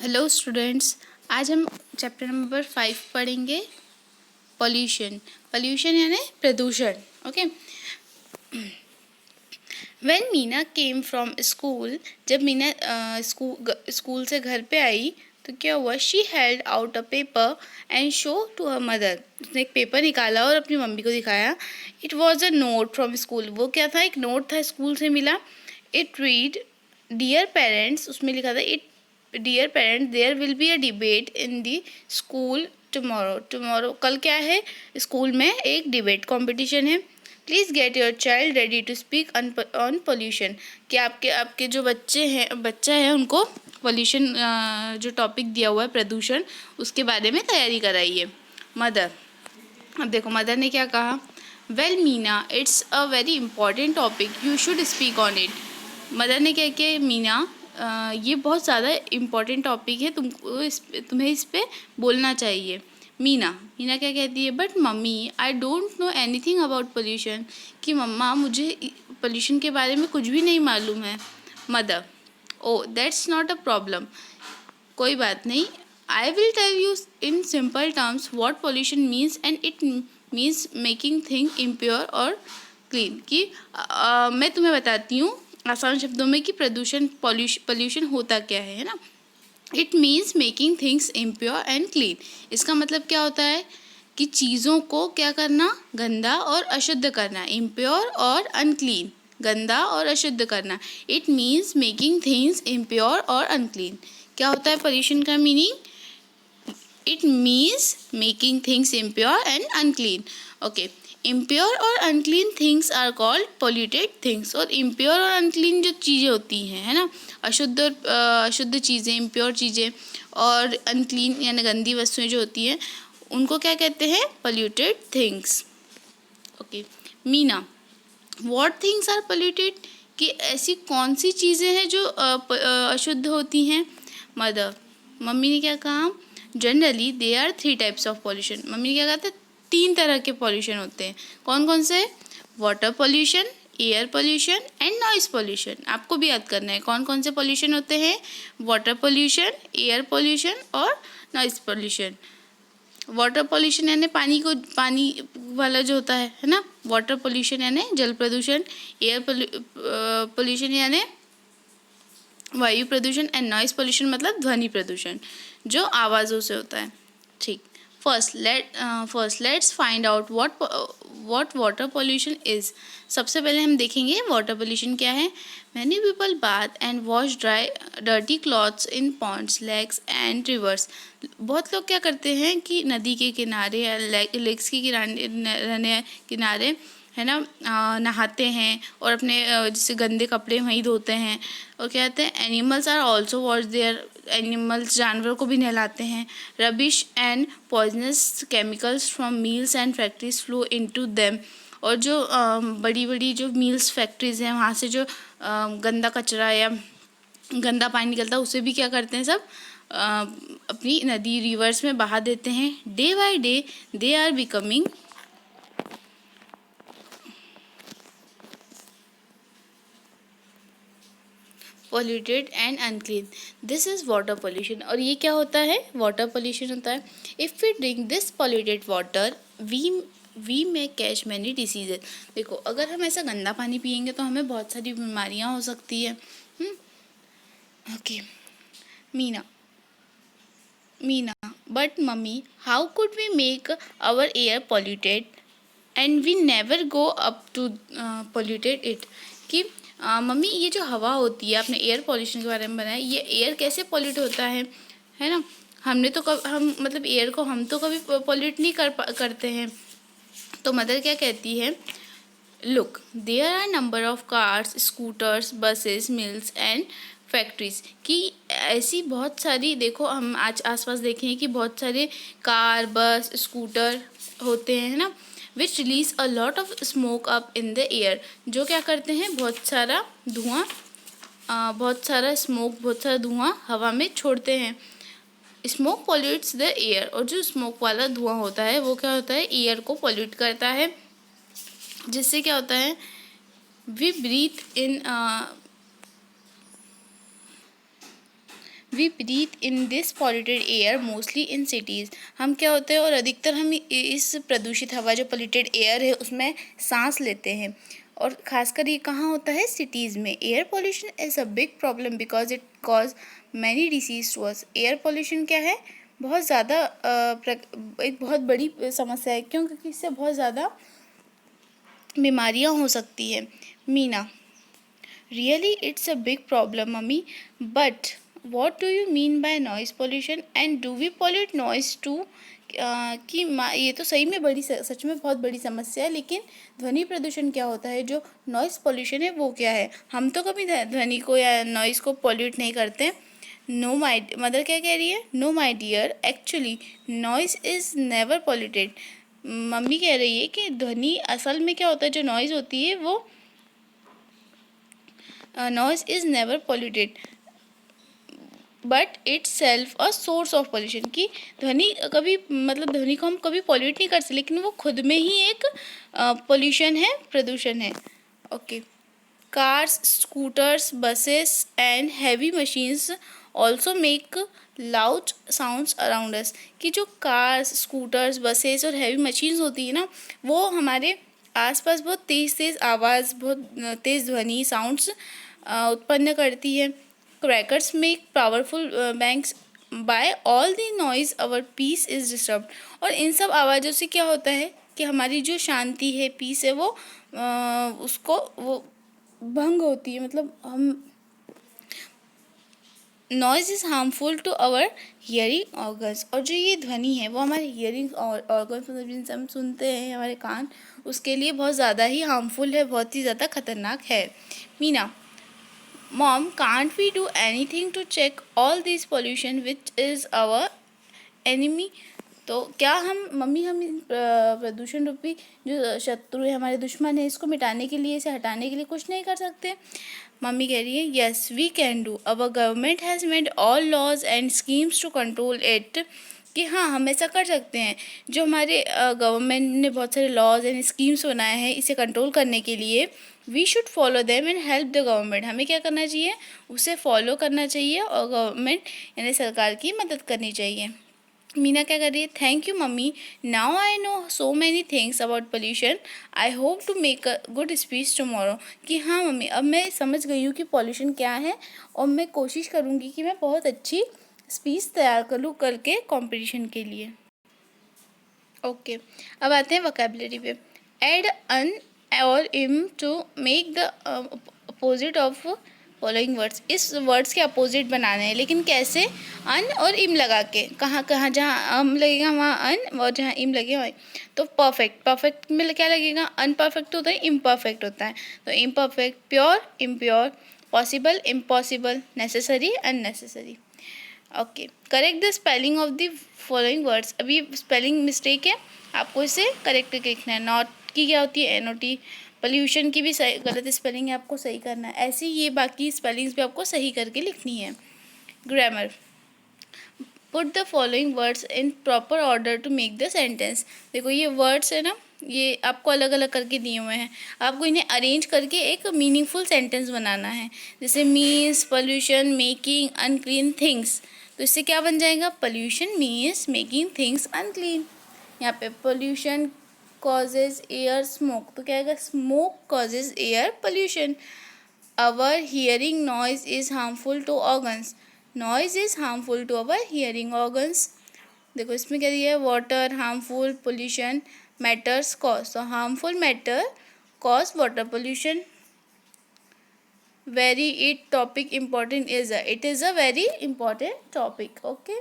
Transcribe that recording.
Hello students, आज हम chapter number 5 पढ़ेंगे पॉल्यूशन। पॉल्यूशन यानी प्रदूषण। Okay. When Meena came from school, जब मीना स्कूल से घर पे आई तो क्या हुआ, she held out a paper and show to her mother. उसने एक पेपर निकाला और अपनी मम्मी को दिखाया। It was a note from school. वो क्या था, एक नोट था, स्कूल से मिला। इट रीड डियर पेरेंट्स, उसमें लिखा था it dear parents there will be a debate in the school tomorrow. कल क्या है, स्कूल में एक डिबेट कंपटीशन है। Please get your child ready to speak on pollution. कि आपके जो बच्चा है उनको पोल्यूशन जो टॉपिक दिया हुआ है प्रदूषण, उसके बारे में तैयारी कराइए। मदर, अब देखो मदर ने क्या कहा। Well Meena, it's a very important topic, you should speak on it. Mother ने क्या किया, मीना ये बहुत ज़्यादा इम्पॉर्टेंट टॉपिक है, तुम्हें इस पे बोलना चाहिए। मीना क्या कहती है, but mummy I don't know anything about pollution. कि मम्मा मुझे पोल्यूशन के बारे में कुछ भी नहीं मालूम है। Mother, oh that's not a problem, कोई बात नहीं। I will tell you in simple terms what pollution means and it means making thing impure और क्लीन। कि मैं तुम्हें बताती हूँ आसान शब्दों में कि प्रदूषण पोल्यूशन होता क्या है ना। It means making things impure and clean. इसका मतलब क्या होता है कि चीज़ों को क्या करना, गंदा और अशुद्ध करना। इम्प्योर और अनक्लीन, गंदा और अशुद्ध करना। It means making things impure और अनक्लीन। क्या होता है पोल्यूशन का meaning? It means making things impure and unclean. Okay. Impure और unclean things are called polluted things. और इम्प्योर और अनक्लीन जो चीज़ें होती हैं, है ना, अशुद्ध और अशुद्ध चीज़ें, इम्प्योर चीज़ें, और अनक्लीन यानी गंदी वस्तुएं जो होती हैं, उनको क्या कहते हैं, polluted things. Okay. Meena, what things are polluted? कि ऐसी कौन सी चीज़ें हैं जो अशुद्ध होती हैं? मदर, मम्मी ने क्या कहा, generally they are 3 types of pollution. Mummy ने क्या कहा था, 3 तरह के पॉल्यूशन होते हैं। कौन कौन से? Water pollution, air pollution and noise pollution. आपको भी याद करना है कौन कौन से पॉल्यूशन होते हैं। वाटर पॉल्यूशन, एयर पॉल्यूशन और नॉइस पॉल्यूशन। वाटर पॉल्यूशन यानी पानी वाला जो होता है ना। वाटर पॉल्यूशन यानी जल प्रदूषण। एयर पॉल्यूशन यानी वायु प्रदूषण। एंड नॉइस पॉल्यूशन मतलब ध्वनि प्रदूषण, जो आवाज़ों से होता है। ठीक। First let's find out what water pollution is. सबसे पहले हम देखेंगे वाटर पॉल्यूशन क्या है। Many people bathe and wash dry dirty clothes in ponds, lakes and rivers. बहुत लोग क्या करते हैं कि नदी के किनारे या लेक्स के किनारे है ना, नहाते हैं और अपने जैसे गंदे कपड़े वहीं धोते हैं। और क्या कहते हैं, animals are also wash there, animals जानवरों को भी नहलाते हैं। Rubbish and poisonous chemicals from mills and factories flow into them. और जो बड़ी बड़ी जो मिल्स फैक्ट्रीज हैं, वहाँ से जो गंदा कचरा या गंदा पानी निकलता है, उसे भी क्या करते हैं सब अपनी नदी रिवर्स में बहा देते हैं। Day by day they are becoming polluted and unclean. This is water pollution. और ये क्या होता है, वाटर पॉल्यूशन होता है। If we drink this polluted water we may catch many diseases. देखो अगर हम ऐसा गंदा पानी पियेंगे तो हमें बहुत सारी बीमारियाँ हो सकती है। Okay. Meena Meena, but mummy how could we make our air polluted and we never go up to polluted it. कि मम्मी ये जो हवा होती है, आपने एयर पॉल्यूशन के बारे में बनाया, ये एयर कैसे पॉल्यूट होता है ना। हमने तो हम मतलब एयर को हम तो कभी पॉल्यूट नहीं करते हैं। तो मदर क्या कहती है, look there are number of cars, scooters, buses, mills and factories. कि ऐसी बहुत सारी, देखो हम आज आसपास देखें कि बहुत सारे कार, बस, स्कूटर होते हैं ना, विच release a lot of smoke up in the air. जो क्या करते हैं, बहुत सारा धुआं, बहुत सारा धुआं हवा में छोड़ते हैं। Smoke pollutes the air. और जो स्मोक वाला धुआं होता है वो क्या होता है, एयर को पॉल्यूट करता है। जिससे क्या होता है, we breathe in this polluted air mostly in cities. हम क्या होते हैं और अधिकतर हम इस प्रदूषित हवा जो पॉल्यूटेड एयर है उसमें सांस लेते हैं, और ख़ासकर ये कहाँ होता है, सिटीज़ में। Air pollution is a big problem because it cause many disease to us. Air pollution क्या है, बहुत ज़्यादा एक बहुत बड़ी समस्या है, क्यों, क्योंकि इससे बहुत ज़्यादा बीमारियाँ हो सकती है। Meena, really it's a big problem mummy, but what do you mean by noise pollution and do we pollute noise too. कि ये तो सही में सच में बहुत बड़ी समस्या है, लेकिन ध्वनि प्रदूषण क्या होता है, जो नॉइज़ पोल्यूशन है वो क्या है। हम तो कभी ध्वनि को या नॉइज़ को पॉल्यूट नहीं करते। नो माई मदर क्या कह रही है, no my dear, actually noise is never polluted. Mummy कह रही है कि ध्वनि असल में क्या होता है, जो नॉइज़ होती है वो noise is never polluted but it's self a source of pollution. की ध्वनि कभी मतलब ध्वनि को हम कभी पॉल्यूट नहीं कर सकते, लेकिन वो खुद में ही एक पोल्यूशन है, प्रदूषण है। Okay, cars, scooters, buses and heavy machines also make loud sounds around us. कि जो कार्स, स्कूटर्स, बसेस और हैवी मशीन्स होती है ना, वो हमारे आसपास बहुत तेज़ तेज़ आवाज़, बहुत तेज़ ध्वनि साउंड्स उत्पन्न करती है। Crackers make powerful bangs by all the noise our peace is disturb. और इन सब आवाज़ों से क्या होता है कि हमारी जो शांति है, पीस है, वो उसको वो भंग होती है। मतलब हम noise is harmful to our hearing organs. और जो ये ध्वनि है वो हमारे हियरिंग ऑर्गन्स, मतलब जिनसे हम सुनते हैं, हमारे कान, उसके लिए बहुत ज़्यादा ही हार्मफुल है, बहुत ही ज़्यादा खतरनाक है। Meena, mom, can't we do anything to check all this pollution which is our enemy. तो क्या हम मम्मी, हम इन प्रदूषण रूपी जो शत्रु है, हमारे दुश्मन है, इसको मिटाने के लिए, इसे हटाने के लिए कुछ नहीं कर सकते। मम्मी कह रही है yes we can do, our government has made all laws and schemes to control it. कि हाँ, हम ऐसा कर सकते हैं। जो हमारे गवर्नमेंट ने बहुत सारे लॉज एंड स्कीम्स बनाए हैं इसे कंट्रोल करने के लिए, we should follow them and help the government. हमें क्या करना चाहिए, उसे फॉलो करना चाहिए और गवर्नमेंट यानी सरकार की मदद करनी चाहिए। मीना क्या कर रही है, thank you mummy, now I know so many things about pollution, I hope to make a good speech tomorrow. कि हाँ मम्मी, अब मैं समझ गई हूँ कि पॉल्यूशन क्या है, और मैं कोशिश करूँगी कि मैं बहुत अच्छी स्पीच तैयार कर लूँ कल के कॉम्पिटिशन के लिए। ओके, अब आते हैं वोकैबुलरी पे। एड अन और im to make the opposite of following words. इस वर्ड्स के अपोजिट बनाने हैं, लेकिन कैसे, अन और इम लगा के। कहाँ कहाँ, जहाँ अम लगेगा वहाँ अन, और जहाँ इम लगेगा वहीं। तो परफेक्ट, परफेक्ट में क्या लगेगा, अनपरफेक्ट होता है, इम्परफेक्ट होता है। तो imperfect, pure, impure, possible, impossible, necessary, unnecessary. Okay, correct the spelling of the following words. अभी स्पेलिंग मिस्टेक है, आपको इसे करेक्ट करके लिखना है। नॉट की क्या होती है, NOT। पोल्यूशन की भी सही गलत स्पेलिंग है, आपको सही करना है। ऐसे ही ये बाकी स्पेलिंग्स भी आपको सही करके लिखनी है। Grammar, put the following words in proper order to make the sentence. देखो ये वर्ड्स है ना, ये आपको अलग अलग करके दिए हुए हैं, आपको इन्हें अरेंज करके एक मीनिंगफुल सेंटेंस बनाना है। जैसे means, pollution, making unclean things. तो इससे क्या बन जाएगा, pollution means making things unclean. यहाँ पे पोल्यूशन कॉजेज एयर स्मोक, तो क्या आएगा, smoke causes air pollution. Our hearing noise is harmful to organs, noise is harmful to our hearing organs. देखो इसमें क्या दिया है, water harmful, pollution, matters cause. तो harmful matter cause water pollution. Very it topic important is a, it is a very important topic. Okay.